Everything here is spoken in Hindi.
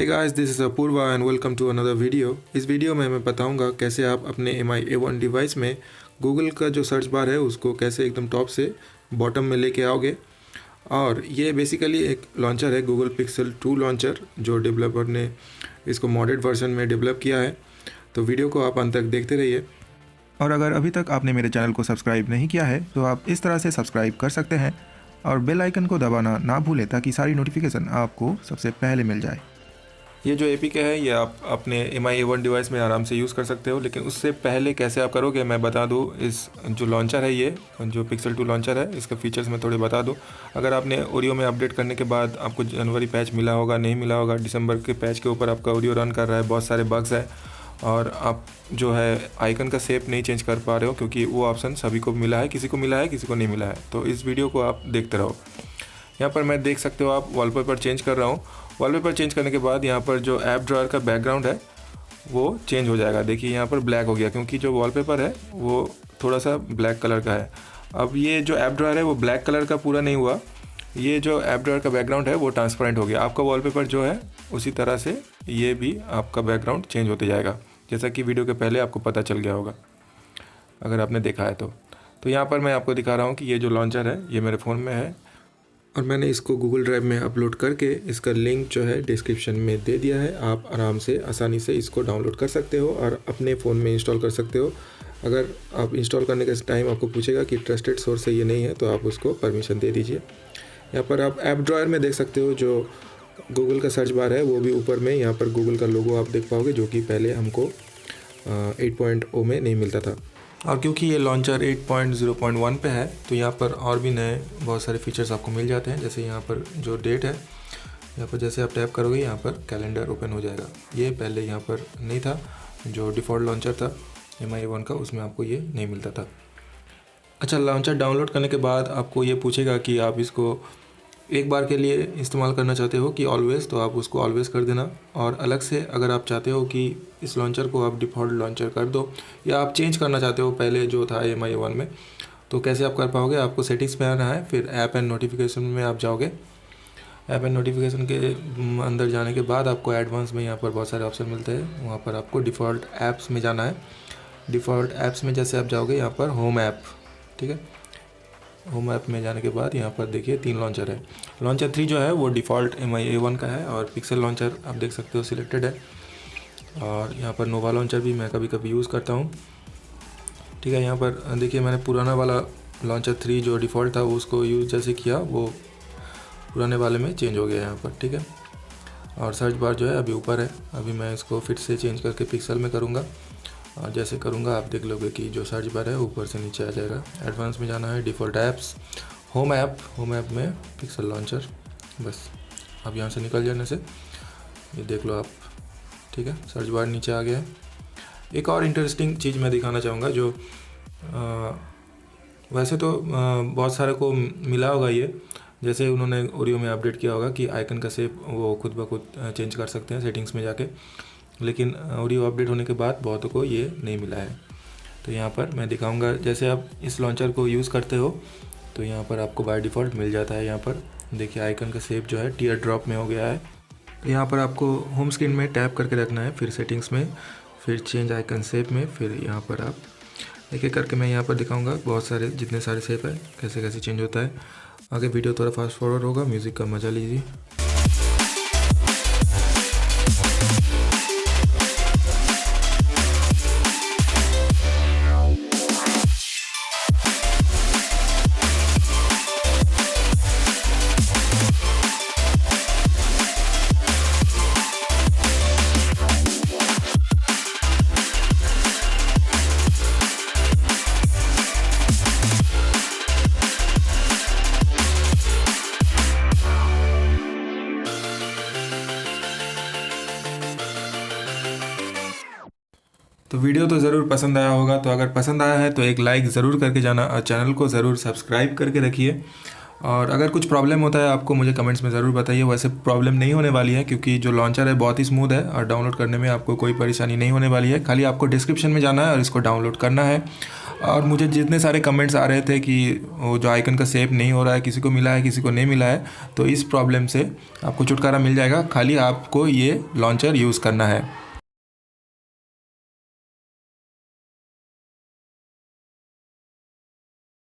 Hey guys, this is Apoorva and welcome to another video. इस वीडियो में मैं बताऊंगा कैसे आप अपने MI A1 डिवाइस में गूगल का जो सर्च बार है उसको कैसे एकदम टॉप से बॉटम में लेके आओगे। और ये बेसिकली एक लॉन्चर है, गूगल पिक्सल 2 लॉन्चर, जो डेवलपर ने इसको मॉडेड वर्जन में डेवलप किया है। तो वीडियो को आप अंत तक देखते रहिए। और अगर अभी तक आपने मेरे चैनल को सब्सक्राइब नहीं किया है तो आप इस तरह से सब्सक्राइब कर सकते हैं और बेल आइकन को दबाना ना भूलें ताकि सारी नोटिफिकेशन आपको सबसे पहले मिल जाए। ये जो APK है ये आप अपने MI A1 डिवाइस में आराम से यूज़ कर सकते हो, लेकिन उससे पहले कैसे आप करोगे मैं बता दूँ। इस जो लॉन्चर है, ये जो पिक्सल 2 लॉन्चर है, इसके फीचर्स मैं थोड़े बता दूँ। अगर आपने ओरियो में अपडेट करने के बाद आपको जनवरी पैच मिला होगा, नहीं मिला होगा, दिसंबर के पैच के ऊपर आपका ओरियो रन कर रहा है, बहुत सारे बग्स है और आप जो है आइकन का शेप नहीं चेंज कर पा रहे हो, क्योंकि वो ऑप्शन सभी को मिला है, किसी को मिला है, किसी को नहीं मिला है। तो इस वीडियो को आप देखते रहो। यहाँ पर मैं देख सकते हो आप वॉलपेपर चेंज कर रहा हूँ। वॉलपेपर चेंज करने के बाद यहाँ पर जो ऐप ड्रॉअर का बैकग्राउंड है वो चेंज हो जाएगा। देखिए यहाँ पर ब्लैक हो गया, क्योंकि जो वॉलपेपर है वो थोड़ा सा ब्लैक कलर का है। अब ये जो ऐप ड्रॉअर है वो ब्लैक कलर का पूरा नहीं हुआ, ये जो ऐप ड्रॉअर का बैकग्राउंड है वो ट्रांसपेरेंट हो गया। आपका वॉलपेपर जो है उसी तरह से ये भी आपका बैकग्राउंड चेंज होते जाएगा, जैसा कि वीडियो के पहले आपको पता चल गया होगा अगर आपने देखा है तो यहाँ पर मैं आपको दिखा रहा हूँ कि ये जो लॉन्चर है ये मेरे फ़ोन में है और मैंने इसको गूगल ड्राइव में अपलोड करके इसका लिंक जो है डिस्क्रिप्शन में दे दिया है। आप आराम से आसानी से इसको डाउनलोड कर सकते हो और अपने फ़ोन में इंस्टॉल कर सकते हो। अगर आप इंस्टॉल करने के टाइम आपको पूछेगा कि ट्रस्टेड सोर्स से ये नहीं है तो आप उसको परमिशन दे दीजिए। यहाँ पर आप ऐप ड्रॉअर में देख सकते हो, जो गूगल का सर्च बार है वो भी ऊपर में यहाँ पर गूगल का लोगो आप देख पाओगे, जो कि पहले हमको 8.0 में नहीं मिलता था। और क्योंकि ये लॉन्चर 8.0.1 पे है तो यहाँ पर और भी नए बहुत सारे फीचर्स आपको मिल जाते हैं। जैसे यहाँ पर जो डेट है, यहाँ पर जैसे आप टैप करोगे यहाँ पर कैलेंडर ओपन हो जाएगा। ये पहले यहाँ पर नहीं था, जो डिफ़ॉल्ट लॉन्चर था MI A1 का, उसमें आपको ये नहीं मिलता था। अच्छा, लॉन्चर डाउनलोड करने के बाद आपको ये पूछेगा कि आप इसको एक बार के लिए इस्तेमाल करना चाहते हो कि ऑलवेज़, तो आप उसको ऑलवेज़ कर देना। और अलग से अगर आप चाहते हो कि इस लॉन्चर को आप डिफ़ॉल्ट लॉन्चर कर दो या आप चेंज करना चाहते हो पहले जो था MI A1 में, तो कैसे आप कर पाओगे। आपको सेटिंग्स में आना है, फिर ऐप एंड नोटिफिकेशन में आप जाओगे। ऐप एंड नोटिफिकेशन के अंदर जाने के बाद आपको एडवांस में यहाँ पर बहुत सारे ऑप्शन मिलते हैं, वहाँ पर आपको डिफ़ॉल्ट ऐप्स में जाना है। डिफ़ॉल्ट ऐप्स में जैसे आप जाओगे यहाँ पर होम ऐप, ठीक है, होम ऐप में जाने के बाद यहाँ पर देखिए 3 लॉन्चर है। लॉन्चर 3 जो है वो डिफ़ॉल्ट MI A1 का है और पिक्सल लॉन्चर आप देख सकते हो सिलेक्टेड है। और यहाँ पर नोवा लॉन्चर भी मैं कभी कभी यूज़ करता हूँ, ठीक है। यहाँ पर देखिए मैंने पुराना वाला लॉन्चर 3 जो डिफ़ॉल्ट था उसको यूज़ जैसे किया, वो पुराने वाले में चेंज हो गया यहाँ पर, ठीक है। और सर्च बार जो है अभी ऊपर है, अभी मैं इसको फिर से चेंज करके पिक्सल में करूँगा और जैसे करूँगा आप देख लोगे कि जो सर्च बार है ऊपर से नीचे आ जाएगा। एडवांस में जाना है, डिफ़ॉल्ट ऐप्स, होम ऐप में पिक्सल लॉन्चर, बस। अब यहाँ से निकल जाने से ये देख लो आप, ठीक है, सर्च बार नीचे आ गया है। एक और इंटरेस्टिंग चीज़ मैं दिखाना चाहूँगा, जो वैसे तो बहुत सारे को मिला होगा ये, जैसे उन्होंने ओरियो में अपडेट किया होगा कि आइकन का शेप वो खुद ब खुद चेंज कर सकते हैं सेटिंग्स में जाके, लेकिन ओरियो अपडेट होने के बाद बहुतों को ये नहीं मिला है। तो यहाँ पर मैं दिखाऊंगा, जैसे आप इस लॉन्चर को यूज़ करते हो तो यहाँ पर आपको बाय डिफ़ॉल्ट मिल जाता है। यहाँ पर देखिए आइकन का शेप जो है टीयर ड्रॉप में हो गया है। तो यहाँ पर आपको होम स्क्रीन में टैप करके रखना है, फिर सेटिंग्स में, फिर चेंज आइकन शेप में, फिर यहाँ पर आप एक एक करके मैं यहाँ पर दिखाऊँगा बहुत सारे, जितने सारे शेप है कैसे कैसे चेंज होता है। आगे वीडियो थोड़ा फास्ट फॉरवर्ड होगा, म्यूज़िक का मज़ा लीजिए। तो वीडियो तो ज़रूर पसंद आया होगा, तो अगर पसंद आया है तो एक लाइक ज़रूर करके जाना और चैनल को ज़रूर सब्सक्राइब करके रखिए। और अगर कुछ प्रॉब्लम होता है आपको मुझे कमेंट्स में ज़रूर बताइए। वैसे प्रॉब्लम नहीं होने वाली है, क्योंकि जो लॉन्चर है बहुत ही स्मूथ है और डाउनलोड करने में आपको कोई परेशानी नहीं होने वाली है। खाली आपको डिस्क्रिप्शन में जाना है और इसको डाउनलोड करना है। और मुझे जितने सारे कमेंट्स आ रहे थे कि वो जो आइकन का शेप नहीं हो रहा है, किसी को मिला है किसी को नहीं मिला है, तो इस प्रॉब्लम से आपको छुटकारा मिल जाएगा। खाली आपको ये लॉन्चर यूज़ करना है।